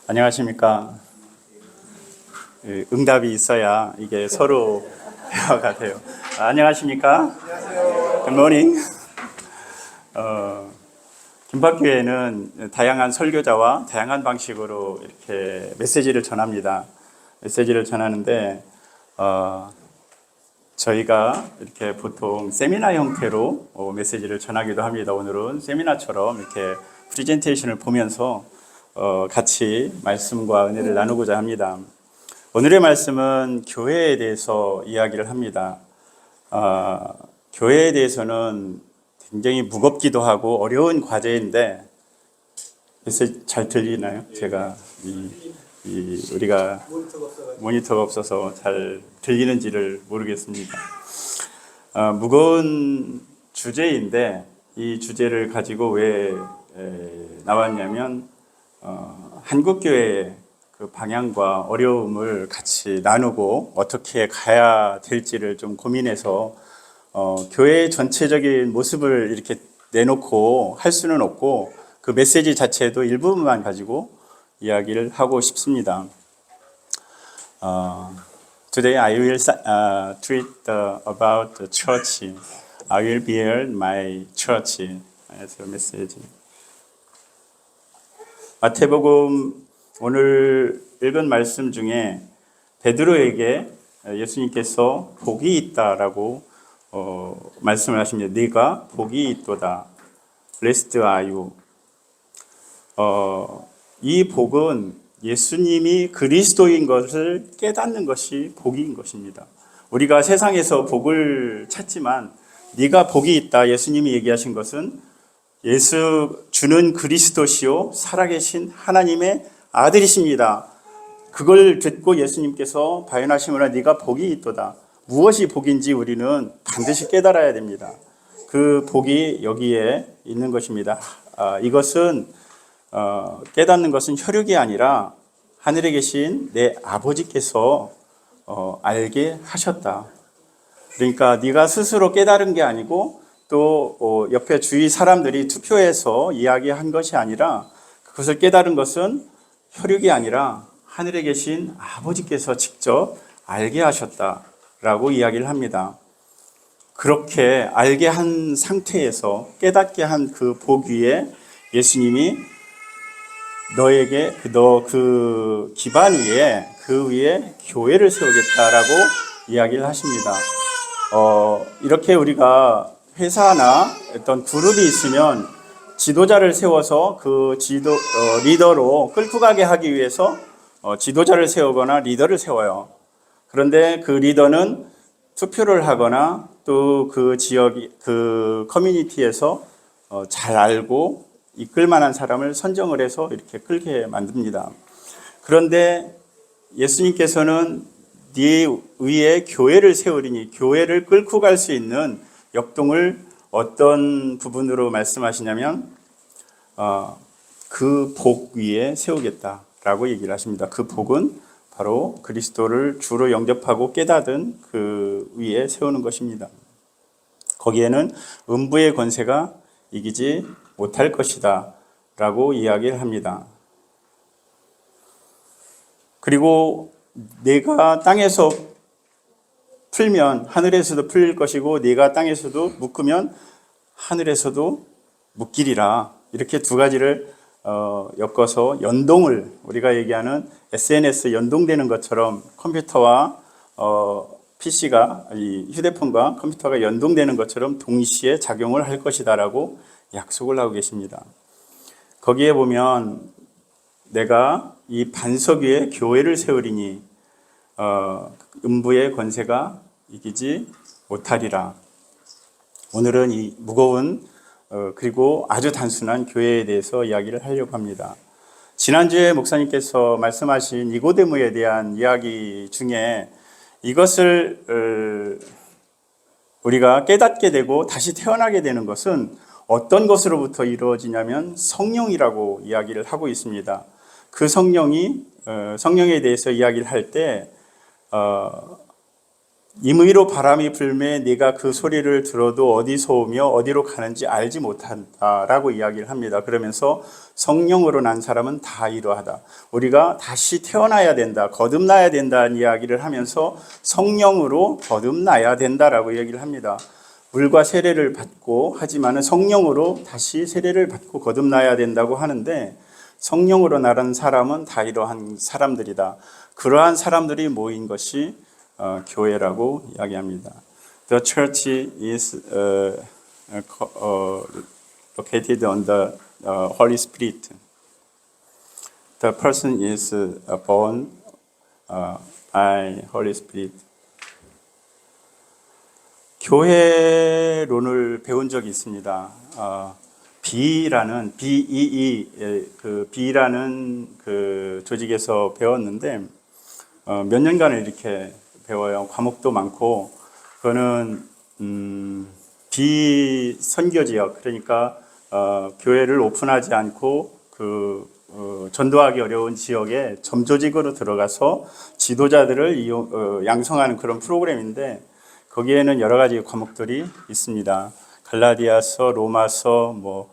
안녕하십니까. 응답이 있어야 이게 서로 대화가 돼요. 안녕하십니까. Good morning. 김밥교회는 다양한 설교자와 다양한 방식으로 이렇게 메시지를 전합니다. 메시지를 전하는데 저희가 이렇게 보통 세미나 형태로 메시지를 전하기도 합니다. 오늘은 세미나처럼 이렇게 프레젠테이션을 보면서 같이 말씀과 은혜를 나누고자 합니다. 오늘의 말씀은 교회에 대해서 이야기를 합니다. 교회에 대해서는 굉장히 무겁기도 하고 어려운 과제인데 메시지 잘 들리나요? 제가 우리가 모니터가 없어서 잘 들리는지를 모르겠습니다. 무거운 주제인데 이 주제를 가지고 왜 나왔냐면 한국교회의 그 방향과 어려움을 같이 나누고 어떻게 가야 될지를 좀 고민해서 교회의 전체적인 모습을 이렇게 내놓고 할 수는 없고 그 메시지 자체도 일부분만 가지고 이야기를 하고 싶습니다. Today I will treat about the church. I will bear my church as a message. 마태복음 오늘 읽은 말씀 중에 베드로에게 예수님께서 복이 있다라고 말씀을 하십니다. 네가 복이 있도다. Blessed are you. 이 복은 예수님이 그리스도인 것을 깨닫는 것이 복인 것입니다. 우리가 세상에서 복을 찾지만 네가 복이 있다. 예수님이 얘기하신 것은 예수 주는 그리스도시요 살아계신 하나님의 아들이십니다. 그걸 듣고 예수님께서 발언하시므로 네가 복이 있도다. 무엇이 복인지 우리는 반드시 깨달아야 됩니다. 그 복이 여기에 있는 것입니다. 이것은 깨닫는 것은 혈육이 아니라 하늘에 계신 내 아버지께서 알게 하셨다. 그러니까 네가 스스로 깨달은 게 아니고 또 옆에 주위 사람들이 투표해서 이야기한 것이 아니라 그것을 깨달은 것은 혈육이 아니라 하늘에 계신 아버지께서 직접 알게 하셨다라고 이야기를 합니다. 그렇게 알게 한 상태에서 깨닫게 한 그 복 위에 예수님이 너에게 그 기반 위에 그 위에 교회를 세우겠다라고 이야기를 하십니다. 이렇게 우리가 회사나 어떤 그룹이 있으면 지도자를 세워서 그 리더로 끌고 가게 하기 위해서 지도자를 세우거나 리더를 세워요. 그런데 그 리더는 투표를 하거나 또 그 그 커뮤니티에서 잘 알고 이끌 만한 사람을 선정을 해서 이렇게 끌게 만듭니다. 그런데 예수님께서는 네 위에 교회를 세우리니 교회를 끌고 갈 수 있는 역동을 어떤 부분으로 말씀하시냐면 그 복 위에 세우겠다라고 얘기를 하십니다. 그 복은 바로 그리스도를 주로 영접하고 깨닫은 그 위에 세우는 것입니다. 거기에는 음부의 권세가 이기지 못할 것이다 라고 이야기를 합니다. 그리고 내가 땅에서 풀면 하늘에서도 풀릴 것이고 네가 땅에서도 묶으면 하늘에서도 묶이리라. 이렇게 두 가지를 엮어서 연동을 우리가 얘기하는 SNS 연동되는 것처럼 컴퓨터와 PC가 이 휴대폰과 컴퓨터가 연동되는 것처럼 동시에 작용을 할 것이다라고 약속을 하고 계십니다. 거기에 보면 내가 이 반석 위에 교회를 세우리니 음부의 권세가 이기지 못하리라. 오늘은 이 무거운 그리고 아주 단순한 교회에 대해서 이야기를 하려고 합니다. 지난주에 목사님께서 말씀하신 니고데모에 대한 이야기 중에 이것을 우리가 깨닫게 되고 다시 태어나게 되는 것은 어떤 것으로부터 이루어지냐면 성령이라고 이야기를 하고 있습니다. 그 성령에 대해서 이야기를 할 때 임의로 바람이 불매 네가 그 소리를 들어도 어디서 오며 어디로 가는지 알지 못한다라고 이야기를 합니다. 그러면서 성령으로 난 사람은 다 이러하다. 우리가 다시 태어나야 된다, 거듭나야 된다는 이야기를 하면서 성령으로 거듭나야 된다라고 얘기를 합니다. 물과 세례를 받고 하지만은 성령으로 다시 세례를 받고 거듭나야 된다고 하는데, 성령으로 나란 사람은 다 이러한 사람들이다. 그러한 사람들이 모인 것이 교회라고 이야기합니다. The church is located on the Holy Spirit. The person is born by Holy Spirit. 교회론을 배운 적이 있습니다. B라는 B라는 그 조직에서 배웠는데 몇 년간을 이렇게 배워요. 과목도 많고, 그거는 비선교지역, 그러니까 교회를 오픈하지 않고 전도하기 어려운 지역에 점조직으로 들어가서 지도자들을 양성하는 그런 프로그램인데, 거기에는 여러 가지 과목들이 있습니다. 갈라디아서, 로마서,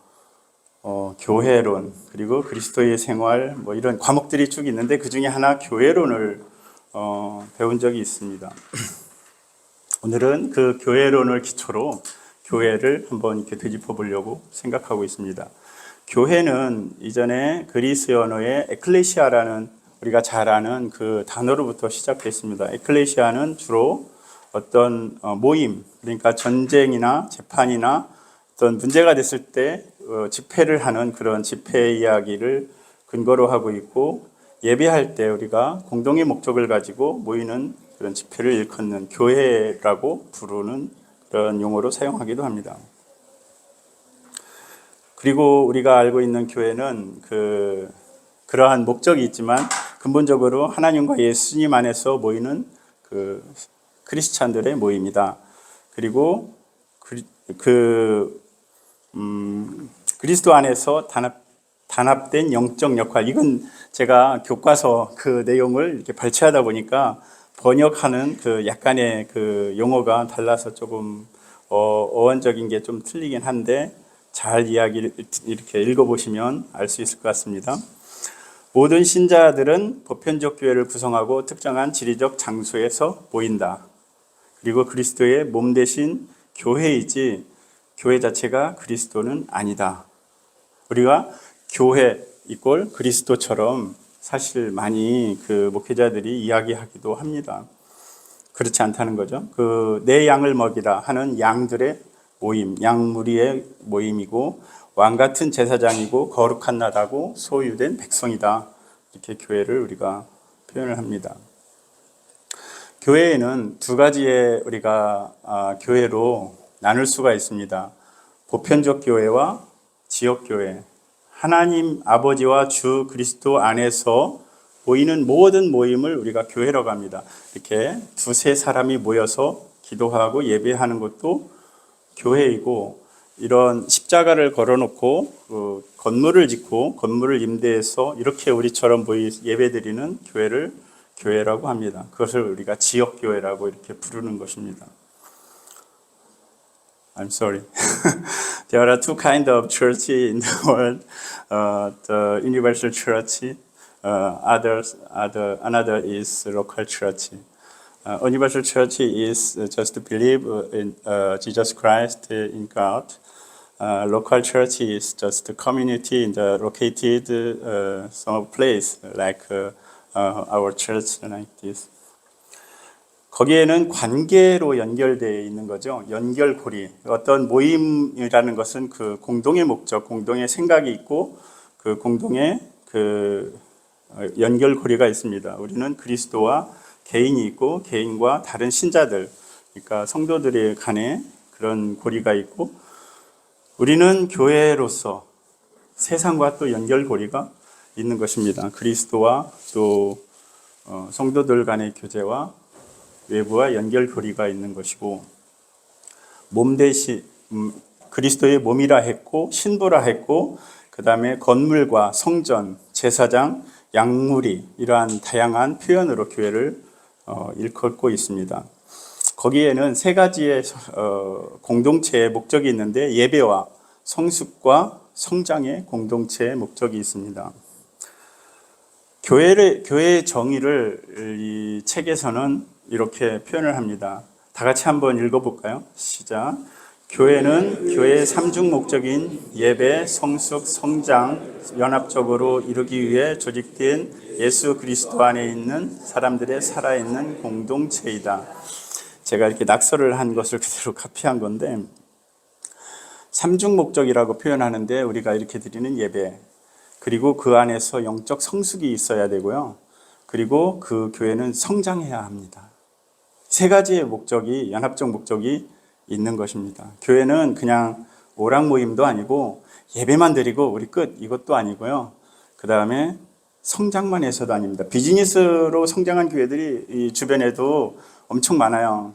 교회론, 그리고 그리스도의 생활, 이런 과목들이 쭉 있는데 그 중에 하나 교회론을 배운 적이 있습니다. 오늘은 그 교회론을 기초로 교회를 한번 이렇게 되짚어 보려고 생각하고 있습니다. 교회는 이전에 그리스 언어의 에클레시아라는 우리가 잘 아는 그 단어로부터 시작됐습니다. 에클레시아는 주로 어떤 모임, 그러니까 전쟁이나 재판이나 어떤 문제가 됐을 때 집회를 하는 그런 집회 이야기를 근거로 하고 있고, 예배할 때 우리가 공동의 목적을 가지고 모이는 그런 집회를 일컫는 교회라고 부르는 그런 용어로 사용하기도 합니다. 그리고 우리가 알고 있는 교회는 그러한 목적이 있지만 근본적으로 하나님과 예수님 안에서 모이는 크리스찬들의 모임이다. 그리고 그리스도 안에서 단합된 영적 역할, 이건 제가 교과서 그 내용을 이렇게 발췌하다 보니까 번역하는 약간의 용어가 달라서 조금 어원적인 게 좀 틀리긴 한데, 잘 이야기를 이렇게 읽어보시면 알 수 있을 것 같습니다. 모든 신자들은 보편적 교회를 구성하고 특정한 지리적 장소에서 모인다. 그리고 그리스도의 몸 대신 교회이지 교회 자체가 그리스도는 아니다. 우리가 교회 이꼴 그리스도처럼 사실 많이 목회자들이 이야기하기도 합니다. 그렇지 않다는 거죠. 내 양을 먹이라 하는 양들의 모임, 양무리의 모임이고, 왕 같은 제사장이고 거룩한 나라고 소유된 백성이다. 이렇게 교회를 우리가 표현을 합니다. 교회에는 두 가지의 우리가 교회로 나눌 수가 있습니다. 보편적 교회와 지역 교회. 하나님 아버지와 주 그리스도 안에서 모이는 모든 모임을 우리가 교회라고 합니다. 이렇게 두세 사람이 모여서 기도하고 예배하는 것도 교회이고, 이런 십자가를 걸어놓고 건물을 짓고 건물을 임대해서 이렇게 우리처럼 예배드리는 교회를 교회라고 합니다. 그것을 우리가 지역 교회라고 이렇게 부르는 것입니다. I'm sorry. There are two kinds of church in the world. The universal church. Another is local church. Universal church is just to believe in Jesus Christ in God. Local church is just a community in the located some place like our church like this. 거기에는 관계로 연결되어 있는 거죠. 연결고리. 어떤 모임이라는 것은 그 공동의 목적, 공동의 생각이 있고 그 공동의 연결고리가 있습니다. 우리는 그리스도와 개인이 있고 개인과 다른 신자들, 그러니까 성도들의 간에 그런 고리가 있고, 우리는 교회로서 세상과 또 연결고리가 있는 것입니다. 그리스도와 또 성도들 간의 교제와 외부와 연결고리가 있는 것이고, 몸 대신 그리스도의 몸이라 했고 신부라 했고, 그 다음에 건물과 성전, 제사장, 양무리, 이러한 다양한 표현으로 교회를 일컫고 있습니다. 거기에는 세 가지의 공동체의 목적이 있는데 예배와 성숙과 성장의 공동체의 목적이 있습니다. 교회의 정의를 이 책에서는 이렇게 표현을 합니다. 다 같이 한번 읽어볼까요? 시작. 교회는 교회의 삼중 목적인 예배, 성숙, 성장, 연합적으로 이루기 위해 조직된 예수 그리스도 안에 있는 사람들의 살아있는 공동체이다. 제가 이렇게 낙서를 한 것을 그대로 카피한 건데, 삼중 목적이라고 표현하는데 우리가 이렇게 드리는 예배, 그리고 그 안에서 영적 성숙이 있어야 되고요. 그리고 그 교회는 성장해야 합니다. 세 가지의 목적이, 연합적 목적이 있는 것입니다. 교회는 그냥 오락 모임도 아니고 예배만 드리고 우리 끝, 이것도 아니고요. 그 다음에 성장만 해서도 아닙니다. 비즈니스로 성장한 교회들이 이 주변에도 엄청 많아요.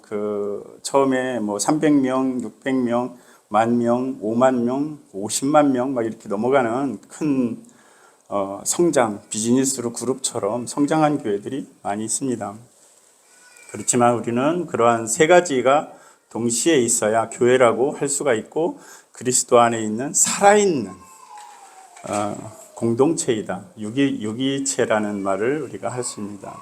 처음에 300명, 600명, 10,000명, 50,000명, 50만 명 막 이렇게 넘어가는 큰 성장, 비즈니스로 그룹처럼 성장한 교회들이 많이 있습니다. 그렇지만 우리는 그러한 세 가지가 동시에 있어야 교회라고 할 수가 있고 그리스도 안에 있는 살아있는 공동체이다. 유기체라는 말을 우리가 할 수 있습니다.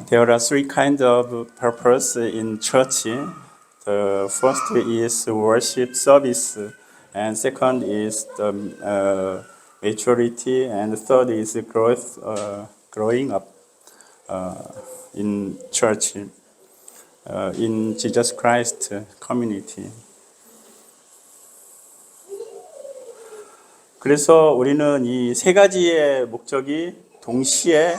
There are three kinds of purpose in church. The first is worship service, and second is the maturity, and third is growing up in church, in Jesus Christ community. 그래서 우리는 이 세 가지의 목적이 동시에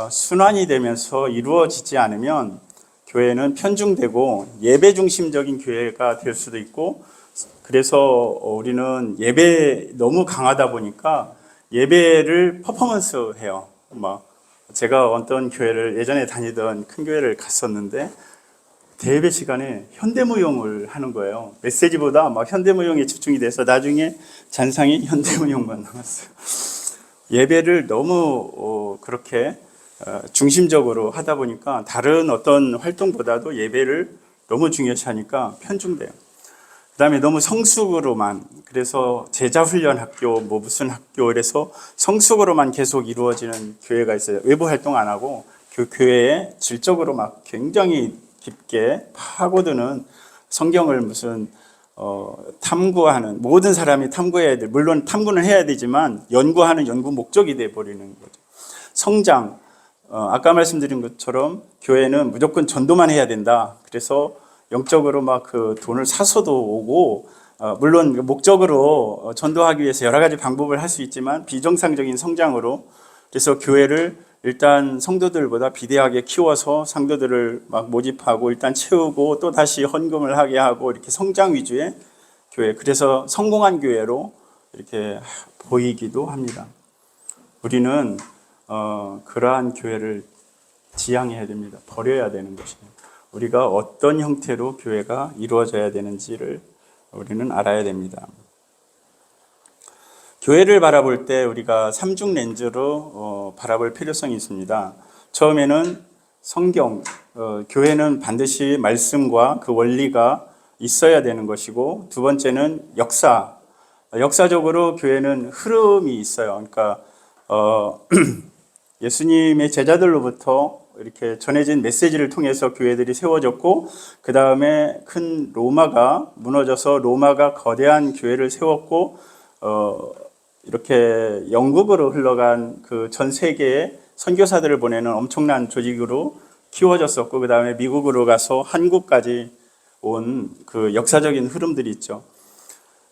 순환이 되면서 이루어지지 않으면 교회는 편중되고 예배 중심적인 교회가 될 수도 있고, 그래서 우리는 예배 너무 강하다 보니까 예배를 퍼포먼스 해요. 제가 어떤 교회를 예전에 다니던 큰 교회를 갔었는데 대예배 시간에 현대무용을 하는 거예요. 메시지보다 현대무용에 집중이 돼서 나중에 잔상이 현대무용만 나왔어요. 예배를 너무 그렇게 중심적으로 하다 보니까 다른 어떤 활동보다도 예배를 너무 중요시하니까 편중돼요. 그 다음에 너무 성숙으로만, 그래서 제자훈련 학교 무슨 학교 이래서 성숙으로만 계속 이루어지는 교회가 있어요. 외부 활동 안 하고 그 교회에 질적으로 굉장히 깊게 파고드는 성경을 탐구하는, 모든 사람이 탐구해야 돼. 물론 탐구는 해야 되지만 연구하는 연구 목적이 돼 버리는 거죠. 성장, 아까 말씀드린 것처럼 교회는 무조건 전도만 해야 된다. 그래서 영적으로 돈을 사서도 오고, 물론 목적으로 전도하기 위해서 여러 가지 방법을 할 수 있지만 비정상적인 성장으로, 그래서 교회를 일단 성도들보다 비대하게 키워서 상도들을 모집하고 일단 채우고 또 다시 헌금을 하게 하고 이렇게 성장 위주의 교회, 그래서 성공한 교회로 이렇게 보이기도 합니다. 우리는 그러한 교회를 지향해야 됩니다. 버려야 되는 것입니다. 우리가 어떤 형태로 교회가 이루어져야 되는지를 우리는 알아야 됩니다. 교회를 바라볼 때 우리가 삼중 렌즈로 바라볼 필요성이 있습니다. 처음에는 성경, 교회는 반드시 말씀과 그 원리가 있어야 되는 것이고, 두 번째는 역사적으로 교회는 흐름이 있어요. 그러니까 예수님의 제자들로부터 이렇게 전해진 메시지를 통해서 교회들이 세워졌고, 그 다음에 큰 로마가 무너져서 로마가 거대한 교회를 세웠고, 이렇게 영국으로 흘러간 그 전 세계에 선교사들을 보내는 엄청난 조직으로 키워졌었고, 그 다음에 미국으로 가서 한국까지 온 그 역사적인 흐름들이 있죠.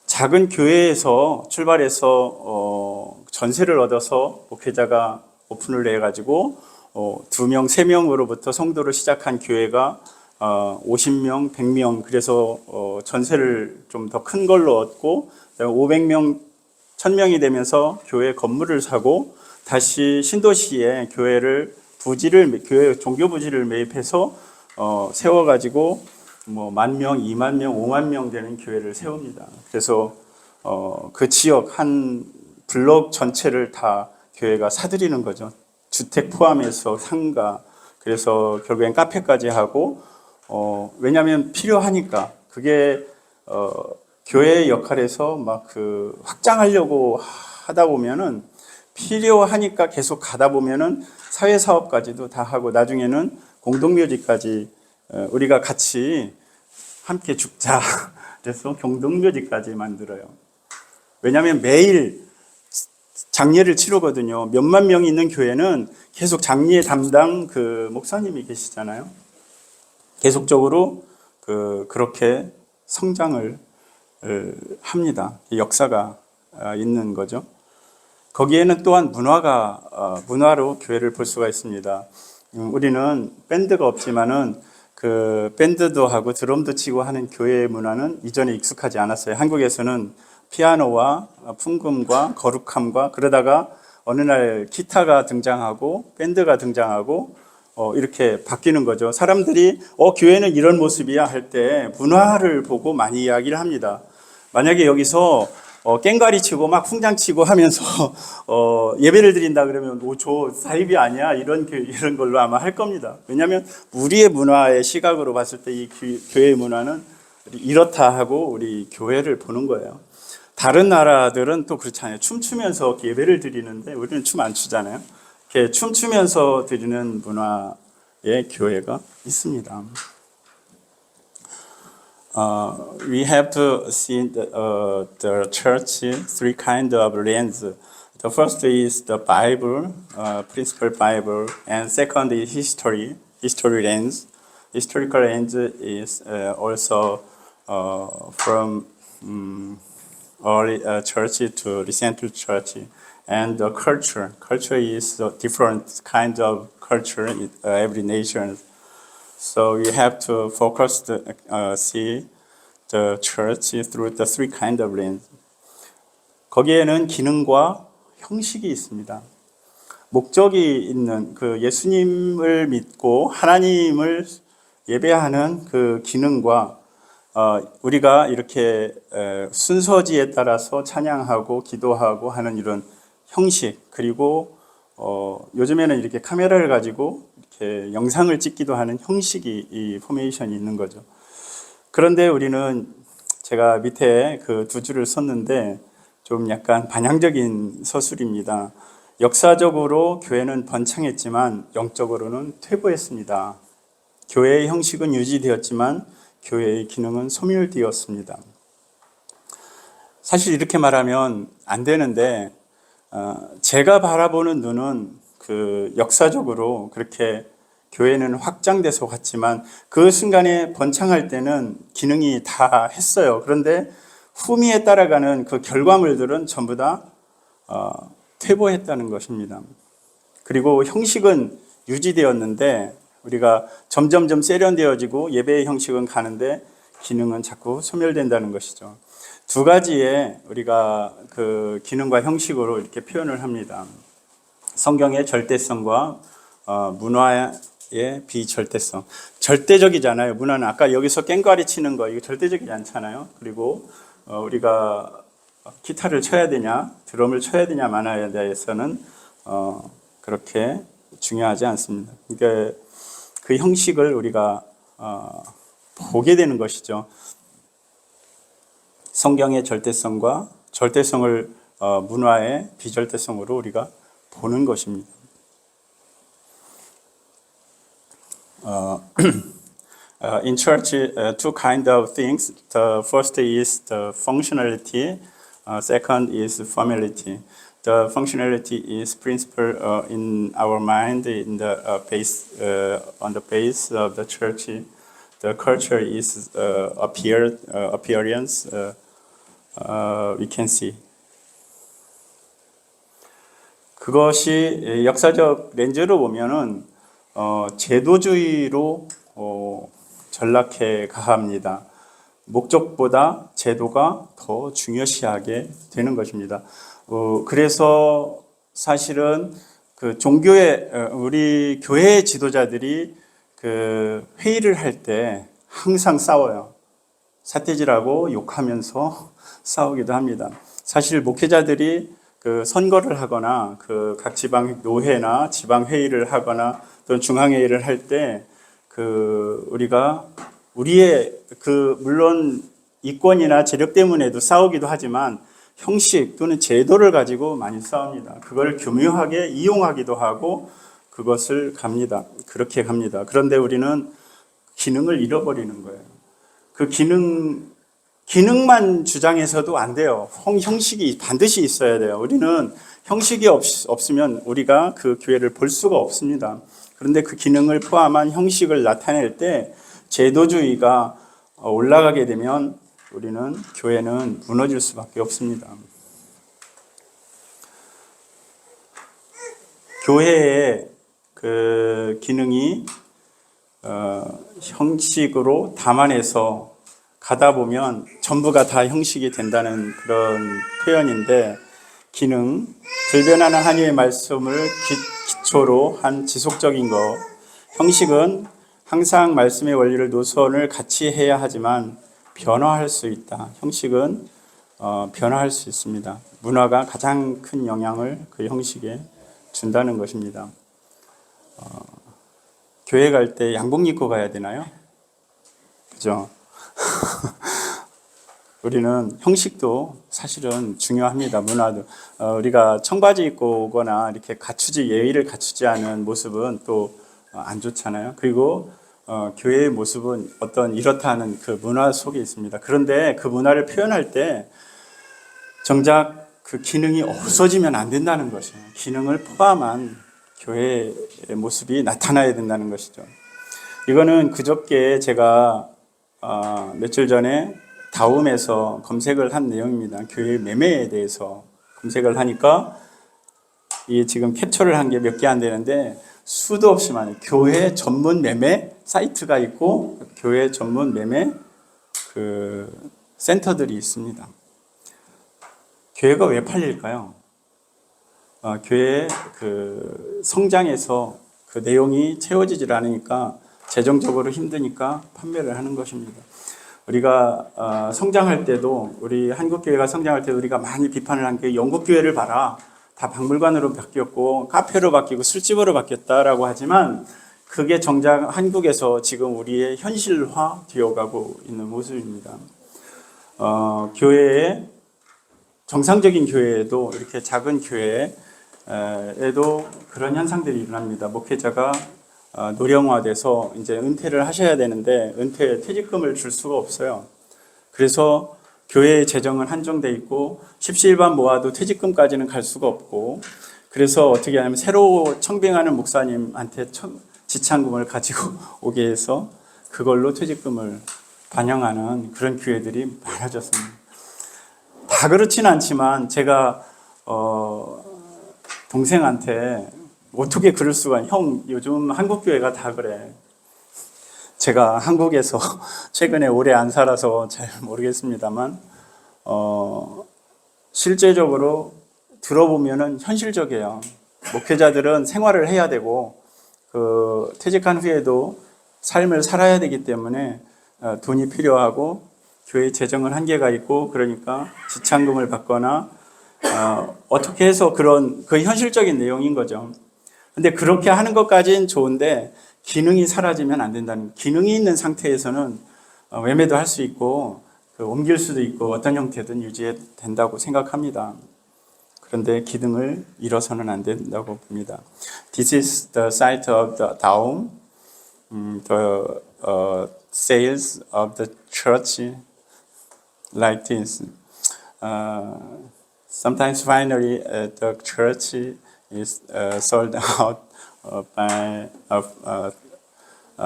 작은 교회에서 출발해서 전세를 얻어서 목회자가 오픈을 해가지고 2명, 3명으로부터 성도를 시작한 교회가 50명, 100명, 그래서 전세를 좀 더 큰 걸로 얻고 500명, 1000명이 되면서 교회 건물을 사고 다시 신도시에 교회 종교 부지를 매입해서 세워가지고 10,000명, 20,000명, 50,000명 되는 교회를 세웁니다. 그래서 그 지역 한 블록 전체를 다 교회가 사들이는 거죠. 주택 포함해서 상가, 그래서 결국엔 카페까지 하고, 왜냐하면 필요하니까. 그게 교회의 역할에서 막 그 확장하려고 하다 보면은 필요하니까 계속 가다 보면은 사회 사업까지도 다 하고 나중에는 공동묘지까지 우리가 같이 함께 죽자. 그래서 공동묘지까지 만들어요. 왜냐하면 매일 장례를 치르거든요. 몇만 명이 있는 교회는 계속 장례 담당 그 목사님이 계시잖아요. 계속적으로 그렇게 성장을 합니다. 역사가 있는 거죠. 거기에는 또한 문화로 교회를 볼 수가 있습니다. 우리는 밴드가 없지만은 그 밴드도 하고 드럼도 치고 하는 교회의 문화는 이전에 익숙하지 않았어요. 한국에서는 피아노와 풍금과 거룩함과 그러다가 어느 날 기타가 등장하고 밴드가 등장하고 이렇게 바뀌는 거죠. 사람들이 교회는 이런 모습이야 할 때 문화를 보고 많이 이야기를 합니다. 만약에 여기서 깽가리 치고 막 풍장 치고 하면서 예배를 드린다 그러면 저 사입이 아니야 이런 걸로 아마 할 겁니다. 왜냐하면 우리의 문화의 시각으로 봤을 때 이 교회의 문화는 이렇다 하고 우리 교회를 보는 거예요. 다른 나라들은 또 그렇잖아요. 춤추면서 예배를 드리는데 우리는 춤 안 추잖아요. 이렇게 춤추면서 드리는 문화의 교회가 있습니다. We have to see the church three kind of lens. The first is the Bible, principal Bible, and second is history lens. Historical lens is also from early church to recent church, and the culture. Culture is a different kind of culture in every nation. So we have to focus see the church through the three kind of lens. 거기에는 기능과 형식이 있습니다. 목적이 있는 그 예수님을 믿고 하나님을 예배하는 그 기능과 우리가 이렇게 순서지에 따라서 찬양하고 기도하고 하는 이런 형식, 그리고 요즘에는 이렇게 카메라를 가지고 이렇게 영상을 찍기도 하는 형식이 이 포메이션이 있는 거죠. 그런데 우리는 제가 밑에 그 두 줄을 썼는데 좀 약간 반향적인 서술입니다. 역사적으로 교회는 번창했지만 영적으로는 퇴보했습니다. 교회의 형식은 유지되었지만 교회의 기능은 소멸되었습니다. 사실 이렇게 말하면 안 되는데 제가 바라보는 눈은 그 역사적으로 그렇게 교회는 확장돼서 갔지만 그 순간에 번창할 때는 기능이 다 했어요. 그런데 후미에 따라가는 그 결과물들은 전부 다 퇴보했다는 것입니다. 그리고 형식은 유지되었는데 우리가 점점점 세련되어지고 예배의 형식은 가는데 기능은 자꾸 소멸된다는 것이죠. 두 가지의 우리가 그 기능과 형식으로 이렇게 표현을 합니다. 성경의 절대성과 문화의 비절대성. 절대적이잖아요. 문화는 아까 여기서 깽가리 치는 거 이거 절대적이지 않잖아요. 그리고 우리가 기타를 쳐야 되냐, 드럼을 쳐야 되냐 마냐에 대해서는 그렇게 중요하지 않습니다. 그러니까 그 형식을 우리가 보게 되는 것이죠. 성경의 절대성과 절대성을 문화의 비절대성으로 우리가 보는 것입니다. In church, two kind of things. The first is the functionality. Second is formality. The functionality is principle in our mind, in the base, on the base of the church. The culture is appearance. We can see. 그것이 역사적 렌즈로 보면은 제도주의로 전락해 가합니다. 목적보다 제도가 더 중요시하게 되는 것입니다. 그래서 사실은 그 종교의 우리 교회 지도자들이 그 회의를 할 때 항상 싸워요. 사태질하고 욕하면서 싸우기도 합니다. 사실 목회자들이 그 선거를 하거나 그 각 지방 노회나 지방 회의를 하거나 어떤 중앙회의를 할 때 우리가 우리의 물론 이권이나 재력 때문에도 싸우기도 하지만 형식 또는 제도를 가지고 많이 싸웁니다. 그걸 교묘하게 이용하기도 하고 그것을 그렇게 갑니다. 그런데 우리는 기능을 잃어버리는 거예요. 그 기능만 주장해서도 안 돼요. 형식이 반드시 있어야 돼요. 우리는 형식이 없으면 우리가 그 교회를 볼 수가 없습니다. 그런데 그 기능을 포함한 형식을 나타낼 때 제도주의가 올라가게 되면 우리는 교회는 무너질 수밖에 없습니다. 교회의 그 기능이 형식으로 담아내서 가다 보면 전부가 다 형식이 된다는 그런 표현인데, 기능, 불변하는 한의의 말씀을 기초로 한 지속적인 것, 형식은 항상 말씀의 원리를 노선을 같이 해야 하지만 변화할 수 있다. 형식은 변화할 수 있습니다. 문화가 가장 큰 영향을 그 형식에 준다는 것입니다. 교회 갈 때 양복 입고 가야 되나요? 그죠? 우리는 형식도 사실은 중요합니다. 문화도. 우리가 청바지 입고 오거나 이렇게 예의를 갖추지 않은 모습은 또 안 좋잖아요. 그리고 교회의 모습은 어떤 이렇다 하는 그 문화 속에 있습니다. 그런데 그 문화를 표현할 때 정작 그 기능이 없어지면 안 된다는 것이에요. 기능을 포함한 교회의 모습이 나타나야 된다는 것이죠. 이거는 그저께 제가 며칠 전에 다움에서 검색을 한 내용입니다. 교회 매매에 대해서 검색을 하니까 이게 지금 캡처를 한 게 몇 개 안 되는데 수도 없이 많아요. 교회 전문 매매 사이트가 있고 교회 전문 매매 센터들이 있습니다. 교회가 왜 팔릴까요? 교회 성장에서 그 내용이 채워지질 않으니까 재정적으로 힘드니까 판매를 하는 것입니다. 우리가 성장할 때도, 우리 한국교회가 성장할 때도 우리가 많이 비판을 한 게 영국교회를 봐라. 다 박물관으로 바뀌었고 카페로 바뀌고 술집으로 바뀌었다라고 하지만 그게 정작 한국에서 지금 우리의 현실화 되어가고 있는 모습입니다. 교회에 정상적인 교회에도 이렇게 작은 교회에도 그런 현상들이 일어납니다. 목회자가 노령화돼서 이제 은퇴를 하셔야 되는데 퇴직금을 줄 수가 없어요. 그래서 교회의 재정은 한정돼 있고 십시일반 모아도 퇴직금까지는 갈 수가 없고, 그래서 어떻게 하냐면 새로 청빙하는 목사님한테 지참금을 가지고 오게 해서 그걸로 퇴직금을 반영하는 그런 교회들이 많아졌습니다. 다 그렇지는 않지만 제가 동생한테 어떻게 그럴 수가, 형 요즘 한국 교회가 다 그래. 제가 한국에서 최근에 오래 안 살아서 잘 모르겠습니다만 실제적으로 들어보면은 현실적이에요. 목회자들은 생활을 해야 되고 퇴직한 후에도 삶을 살아야 되기 때문에 돈이 필요하고 교회 재정은 한계가 있고, 그러니까 지참금을 받거나 어떻게 해서 그 현실적인 내용인 거죠. 근데 그렇게 하는 것까지는 좋은데 기능이 사라지면 안 된다는, 기능이 있는 상태에서는 매매도 할 수 있고 옮길 수도 있고 어떤 형태든 유지된다고 생각합니다. 그런데 기능을 잃어서는 안 된다고 봅니다. This is the site of the Daum, the sales of the church like this. Sometimes finally the church is sold out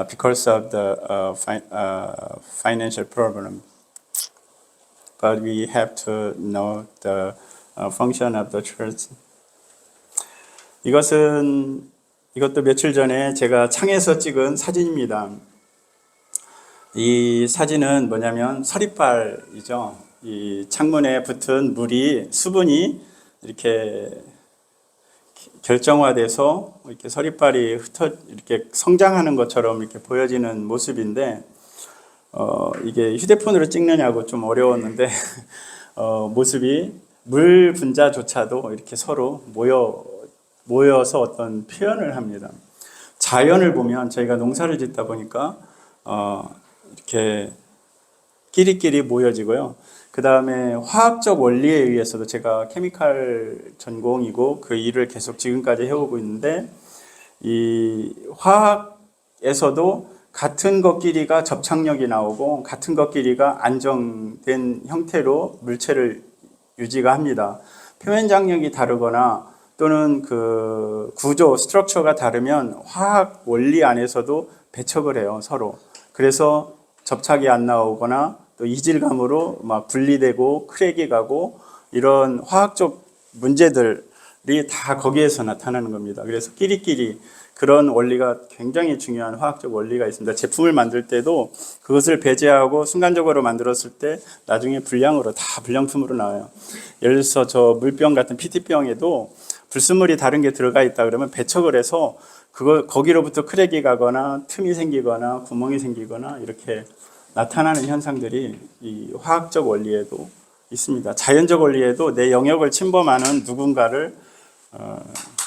because of the financial problem. But we have to know the function of the church. 이것도 며칠 전에 제가 창에서 찍은 사진입니다. 이 사진은 뭐냐면 서리빨이죠. 이 창문에 붙은 수분이 이렇게 결정화돼서 이렇게 서리빨이 이렇게 성장하는 것처럼 이렇게 보여지는 모습인데, 이게 휴대폰으로 찍느냐고 좀 어려웠는데, 모습이 물 분자조차도 이렇게 서로 모여서 어떤 표현을 합니다. 자연을 보면 저희가 농사를 짓다 보니까 이렇게 끼리끼리 모여지고요. 그 다음에 화학적 원리에 의해서도 제가 케미칼 전공이고 그 일을 계속 지금까지 해오고 있는데 이 화학에서도 같은 것끼리가 접착력이 나오고 같은 것끼리가 안정된 형태로 물체를 유지가 합니다. 표면 장력이 다르거나 또는 그 구조, 스트럭처가 다르면 화학 원리 안에서도 배척을 해요, 서로. 그래서 접착이 안 나오거나 또 이질감으로 막 분리되고 크랙이 가고 이런 화학적 문제들이 다 거기에서 나타나는 겁니다. 그래서 끼리끼리 그런 원리가 굉장히 중요한 화학적 원리가 있습니다. 제품을 만들 때도 그것을 배제하고 순간적으로 만들었을 때 나중에 불량으로 다 불량품으로 나와요. 예를 들어서 저 물병 같은 PT병에도 불순물이 다른 게 들어가 있다 그러면 배척을 해서 거기로부터 크랙이 가거나 틈이 생기거나 구멍이 생기거나 이렇게 나타나는 현상들이 이 화학적 원리에도 있습니다. 자연적 원리에도 내 영역을 침범하는 누군가를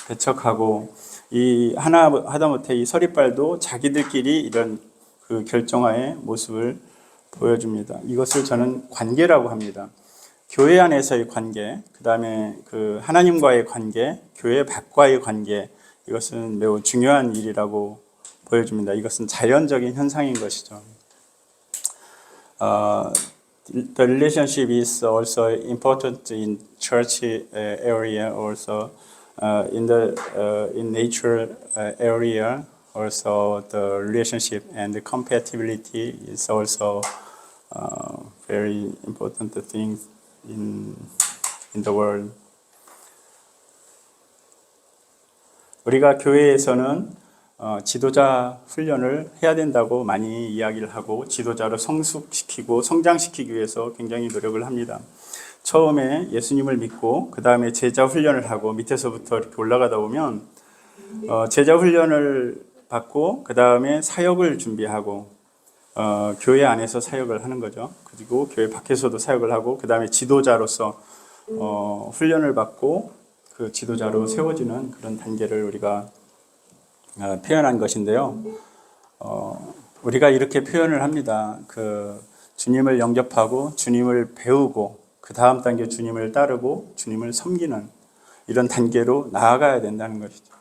배척하고 이 하다못해 이 서리빨도 자기들끼리 이런 그 결정화의 모습을 보여줍니다. 이것을 저는 관계라고 합니다. 교회 안에서의 관계, 그 다음에 그 하나님과의 관계, 교회 밖과의 관계, 이것은 매우 중요한 일이라고 보여줍니다. 이것은 자연적인 현상인 것이죠. The relationship is also important in church area, also in nature area. Also, the relationship and the compatibility is also very important things in the world. 우리가 교회에서는 지도자 훈련을 해야 된다고 많이 이야기를 하고 지도자로 성숙시키고 성장시키기 위해서 굉장히 노력을 합니다. 처음에 예수님을 믿고 그 다음에 제자 훈련을 하고 밑에서부터 이렇게 올라가다 보면 제자 훈련을 받고 그 다음에 사역을 준비하고 교회 안에서 사역을 하는 거죠. 그리고 교회 밖에서도 사역을 하고 그 다음에 지도자로서 훈련을 받고 그 지도자로 세워지는 그런 단계를 우리가 표현한 것인데요. 우리가 이렇게 표현을 합니다. 그 주님을 영접하고 주님을 배우고 그 다음 단계 주님을 따르고 주님을 섬기는 이런 단계로 나아가야 된다는 것이죠.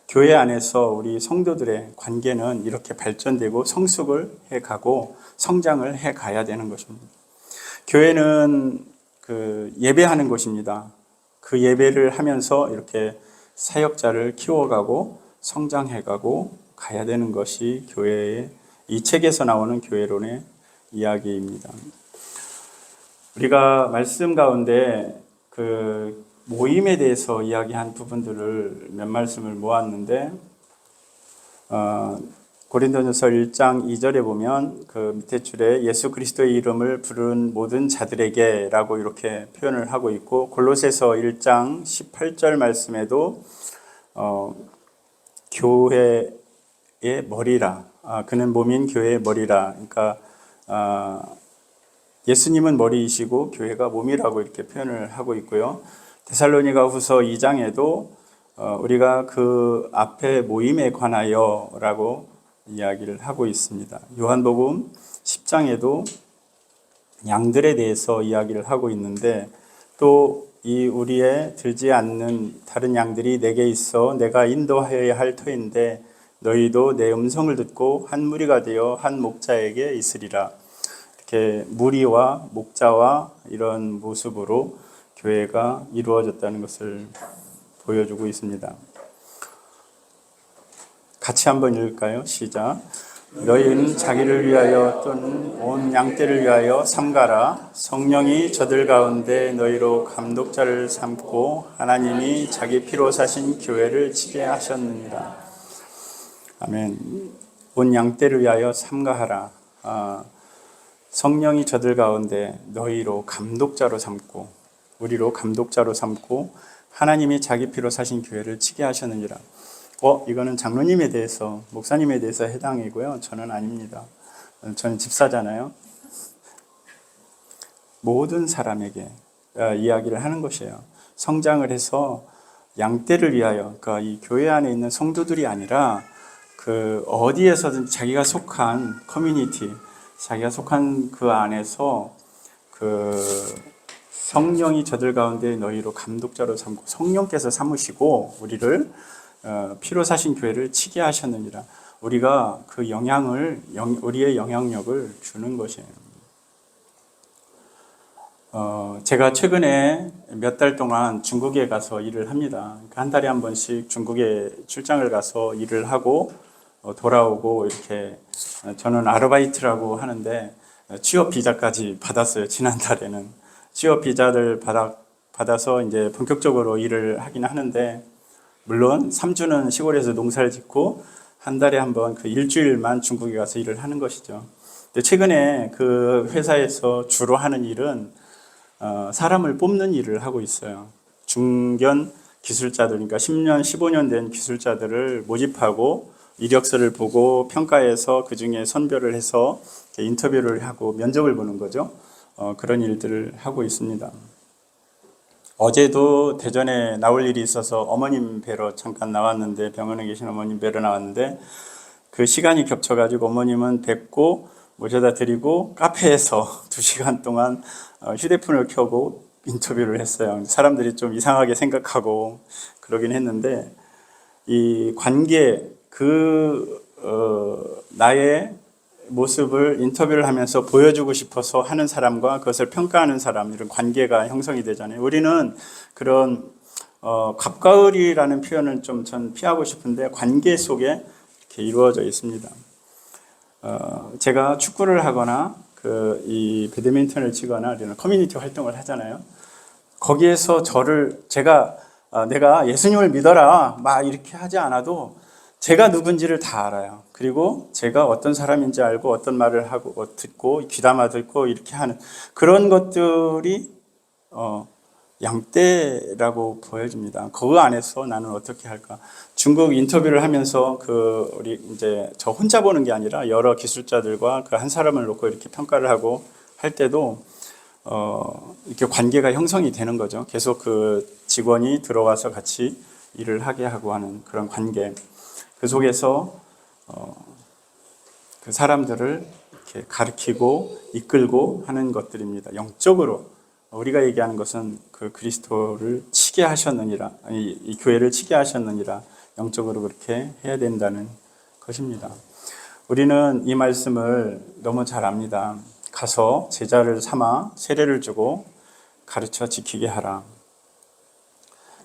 교회 안에서 우리 성도들의 관계는 이렇게 발전되고 성숙을 해가고 성장을 해가야 되는 것입니다. 교회는 그 예배하는 곳입니다. 그 예배를 하면서 이렇게 사역자를 키워가고 성장해가고 가야 되는 것이 교회의 이 책에서 나오는 교회론의 이야기입니다. 우리가 말씀 가운데 그 모임에 대해서 이야기한 부분들을 몇 말씀을 모았는데 고린도전서 1장 2절에 보면 그 밑에 줄에 예수 그리스도의 이름을 부른 모든 자들에게 라고 이렇게 표현을 하고 있고 골로새서 1장 18절 말씀에도 교회의 머리라 그는 몸인 교회의 머리라 그러니까 예수님은 머리이시고 교회가 몸이라고 이렇게 표현을 하고 있고요. 데살로니가 후서 2장에도 우리가 그 앞에 모임에 관하여 라고 이야기를 하고 있습니다. 요한복음 10장에도 양들에 대해서 이야기를 하고 있는데 또 이 우리의 들지 않는 다른 양들이 내게 있어 내가 인도하여야 할 터인데 너희도 내 음성을 듣고 한 무리가 되어 한 목자에게 있으리라. 이렇게 무리와 목자와 이런 모습으로 교회가 이루어졌다는 것을 보여주고 있습니다. 같이 한번 읽을까요? 시작. 너희는 자기를 위하여 또는 온 양떼를 위하여 삼가라. 성령이 저들 가운데 너희로 감독자를 삼고 하나님이 자기 피로 사신 교회를 치게 하셨느니라. 아멘. 온 양떼를 위하여 삼가하라. 성령이 저들 가운데 너희로 감독자로 삼고 우리로 감독자로 삼고 하나님이 자기 피로 사신 교회를 치게 하셨느니라. 이거는 장로님에 대해서 목사님에 대해서 해당이고요. 저는 아닙니다. 저는 집사잖아요. 모든 사람에게 이야기를 하는 것이에요. 성장을 해서 양떼를 위하여 그러니까 이 교회 안에 있는 성도들이 아니라 그 어디에서든 자기가 속한 커뮤니티, 자기가 속한 그 안에서 그 성령이 저들 가운데 너희로 감독자로 삼고 성령께서 삼으시고 우리를 피로 사신 교회를 치게 하셨느니라. 우리가 그 영향을 우리의 영향력을 주는 것이에요. 제가 최근에 몇 달 동안 중국에 가서 일을 합니다. 한 달에 한 번씩 중국에 출장을 가서 일을 하고 돌아오고 이렇게 저는 아르바이트라고 하는데 취업 비자까지 받았어요. 지난달에는 취업 비자를 받아서 이제 본격적으로 일을 하긴 하는데 물론 3주는 시골에서 농사를 짓고 한 달에 한 번 그 일주일만 중국에 가서 일을 하는 것이죠. 근데 최근에 그 회사에서 주로 하는 일은 사람을 뽑는 일을 하고 있어요. 중견 기술자들, 그러니까 10년, 15년 된 기술자들을 모집하고 이력서를 보고 평가해서 그 중에 선별을 해서 인터뷰를 하고 면접을 보는 거죠. 그런 일들을 하고 있습니다. 어제도 대전에 나올 일이 있어서 어머님 뵈러 잠깐 나왔는데, 병원에 계신 어머님 뵈러 나왔는데 그 시간이 겹쳐가지고 어머님은 뵙고 모셔다 드리고 카페에서 2시간 동안 휴대폰을 켜고 인터뷰를 했어요. 사람들이 좀 이상하게 생각하고 그러긴 했는데 이 관계, 나의 모습을 인터뷰를 하면서 보여주고 싶어서 하는 사람과 그것을 평가하는 사람, 이런 관계가 형성이 되잖아요. 우리는 그런 갑가을이라는 표현을 좀 전 피하고 싶은데 관계 속에 이렇게 이루어져 있습니다. 제가 축구를 하거나 이 배드민턴을 치거나 이런 커뮤니티 활동을 하잖아요. 거기에서 내가 예수님을 믿어라 막 이렇게 하지 않아도 제가 누군지를 다 알아요. 그리고 제가 어떤 사람인지 알고 어떤 말을 하고 듣고 귀담아 듣고 이렇게 하는 그런 것들이 양떼라고 보여집니다. 그 안에서 나는 어떻게 할까? 중국 인터뷰를 하면서 우리 이제 저 혼자 보는 게 아니라 여러 기술자들과 그 한 사람을 놓고 이렇게 평가를 하고 할 때도 이렇게 관계가 형성이 되는 거죠. 계속 그 직원이 들어와서 같이 일을 하게 하고 하는 그런 관계. 그 속에서 그 사람들을 이렇게 가르치고 이끌고 하는 것들입니다. 영적으로 우리가 얘기하는 것은 그 그리스도를 치게 하셨느니라, 이 교회를 치게 하셨느니라, 영적으로 그렇게 해야 된다는 것입니다. 우리는 이 말씀을 너무 잘 압니다. 가서 제자를 삼아 세례를 주고 가르쳐 지키게 하라.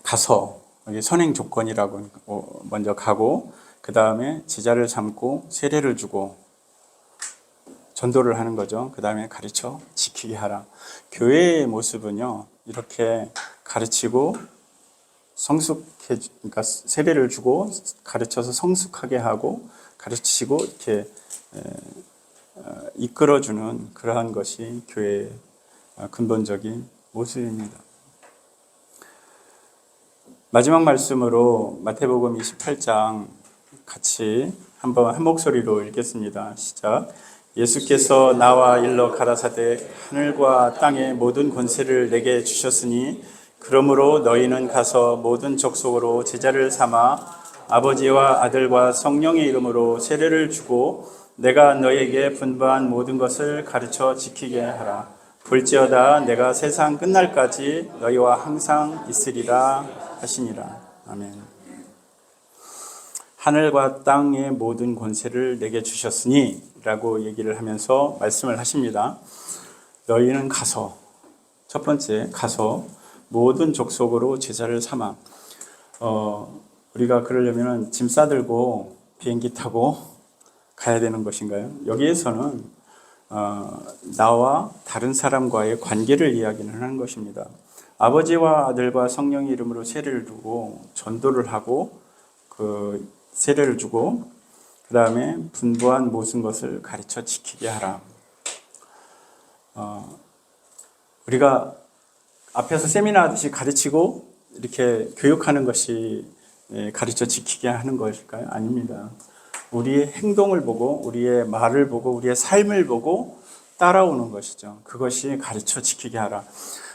가서, 이게 선행 조건이라고 먼저 가고 그 다음에 제자를 삼고 세례를 주고 전도를 하는 거죠. 그 다음에 가르쳐 지키게 하라. 교회의 모습은요, 이렇게 가르치고 그러니까 세례를 주고 가르쳐서 성숙하게 하고 가르치고 이렇게 이끌어주는 그러한 것이 교회의 근본적인 모습입니다. 마지막 말씀으로 마태복음 28장 같이 한번 한 목소리로 읽겠습니다. 시작. 예수께서 나와 일러 가라사대 하늘과 땅의 모든 권세를 내게 주셨으니 그러므로 너희는 가서 모든 족속으로 제자를 삼아 아버지와 아들과 성령의 이름으로 세례를 주고 내가 너희에게 분부한 모든 것을 가르쳐 지키게 하라. 볼지어다 내가 세상 끝날까지 너희와 항상 있으리라 하시니라. 아멘. 하늘과 땅의 모든 권세를 내게 주셨으니 라고 얘기를 하면서 말씀을 하십니다. 너희는 가서, 첫 번째 가서 모든 족속으로 제자를 삼아. 우리가 그러려면 짐 싸들고 비행기 타고 가야 되는 것인가요? 여기에서는 나와 다른 사람과의 관계를 이야기는 하는 것입니다. 아버지와 아들과 성령의 이름으로 세례를 두고 전도를 하고 세례를 주고 그 다음에 분부한 모든 것을 가르쳐 지키게 하라. 우리가 앞에서 세미나 하듯이 가르치고 이렇게 교육하는 것이 가르쳐 지키게 하는 것일까요? 아닙니다. 우리의 행동을 보고 우리의 말을 보고 우리의 삶을 보고 따라오는 것이죠. 그것이 가르쳐 지키게 하라.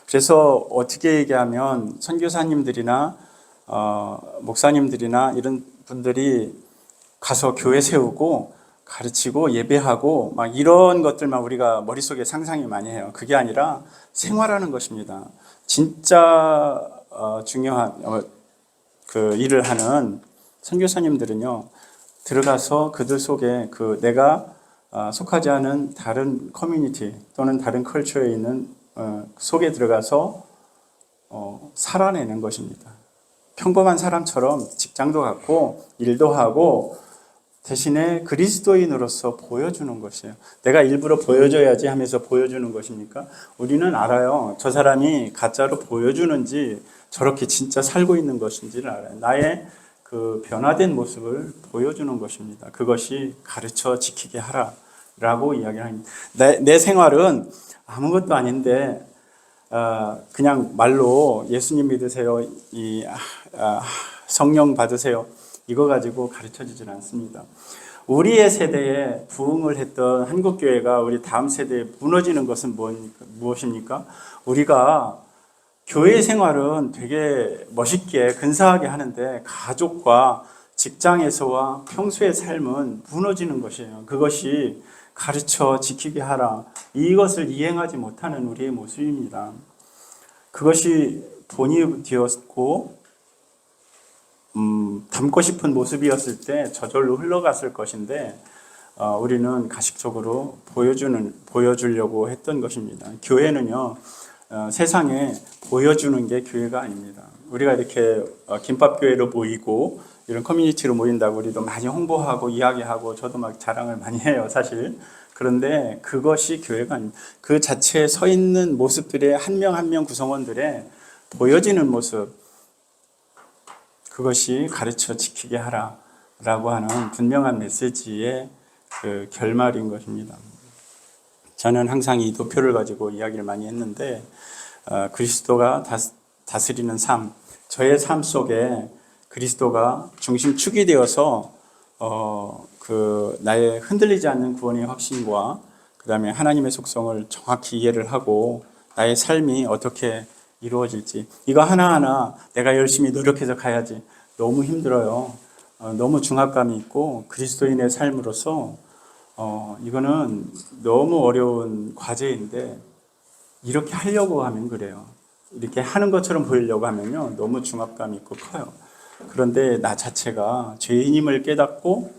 그래서 어떻게 얘기하면 선교사님들이나 목사님들이나 이런 분들이 가서 교회 세우고 가르치고 예배하고 막 이런 것들만 우리가 머릿속에 상상이 많이 해요. 그게 아니라 생활하는 것입니다. 진짜 중요한 그 일을 하는 선교사님들은요, 들어가서 그들 속에 그 내가 속하지 않은 다른 커뮤니티 또는 다른 컬처에 있는 속에 들어가서 살아내는 것입니다. 평범한 사람처럼 직장도 갖고 일도 하고 대신에 그리스도인으로서 보여주는 것이에요. 내가 일부러 보여줘야지 하면서 보여주는 것입니까? 우리는 알아요. 저 사람이 가짜로 보여주는지 저렇게 진짜 살고 있는 것인지를 알아요. 나의 그 변화된 모습을 보여주는 것입니다. 그것이 가르쳐 지키게 하라라고 이야기합니다. 내 생활은 아무것도 아닌데 그냥 말로 예수님 믿으세요, 성령 받으세요, 이거 가지고 가르쳐지질 않습니다. 우리의 세대에 부흥을 했던 한국교회가 우리 다음 세대에 무너지는 것은 무엇입니까? 우리가 교회 생활은 되게 멋있게 근사하게 하는데 가족과 직장에서와 평소의 삶은 무너지는 것이에요. 그것이 가르쳐 지키게 하라. 이것을 이행하지 못하는 우리의 모습입니다. 그것이 본이 되었고 닮고 싶은 모습이었을 때 저절로 흘러갔을 것인데 우리는 가식적으로 보여주려고 했던 것입니다. 교회는요, 세상에 보여주는 게 교회가 아닙니다. 우리가 이렇게 김밥교회로 모이고 이런 커뮤니티로 모인다고 우리도 많이 홍보하고 이야기하고 저도 막 자랑을 많이 해요, 사실. 그런데 그것이 교회가 아닙니다. 그 자체에 서 있는 모습들의 한 명 한 명 구성원들의 보여지는 모습, 그것이 가르쳐 지키게 하라라고 하는 분명한 메시지의 그 결말인 것입니다. 저는 항상 이 도표를 가지고 이야기를 많이 했는데 그리스도가 다스리는 삶, 저의 삶 속에 그리스도가 중심축이 되어서 그 나의 흔들리지 않는 구원의 확신과 그 다음에 하나님의 속성을 정확히 이해를 하고 나의 삶이 어떻게 이루어질지, 이거 하나하나 내가 열심히 노력해서 가야지, 너무 힘들어요. 너무 중압감이 있고 그리스도인의 삶으로서 이거는 너무 어려운 과제인데 이렇게 하려고 하면 그래요. 이렇게 하는 것처럼 보이려고 하면요, 너무 중압감이 있고 커요. 그런데 나 자체가 죄인임을 깨닫고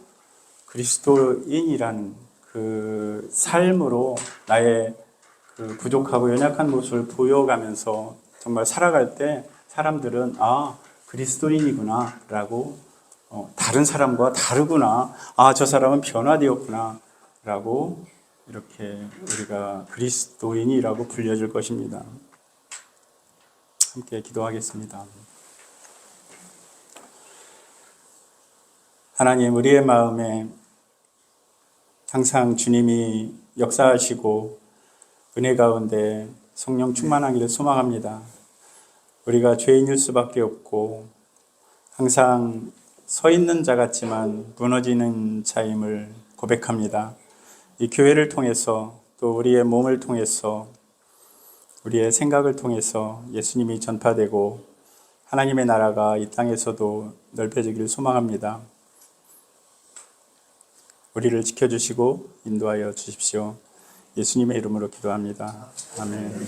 그리스도인이라는 그 삶으로 나의 그 부족하고 연약한 모습을 보여가면서 정말 살아갈 때 사람들은 그리스도인이구나 라고, 다른 사람과 다르구나, 저 사람은 변화되었구나 라고 이렇게 우리가 그리스도인이라고 불려질 것입니다. 함께 기도하겠습니다. 하나님, 우리의 마음에 항상 주님이 역사하시고 은혜 가운데 성령 충만하기를 소망합니다. 우리가 죄인일 수밖에 없고 항상 서 있는 자 같지만 무너지는 자임을 고백합니다. 이 교회를 통해서 또 우리의 몸을 통해서 우리의 생각을 통해서 예수님이 전파되고 하나님의 나라가 이 땅에서도 넓혀지기를 소망합니다. 우리를 지켜주시고 인도하여 주십시오. 예수님의 이름으로 기도합니다. 아멘.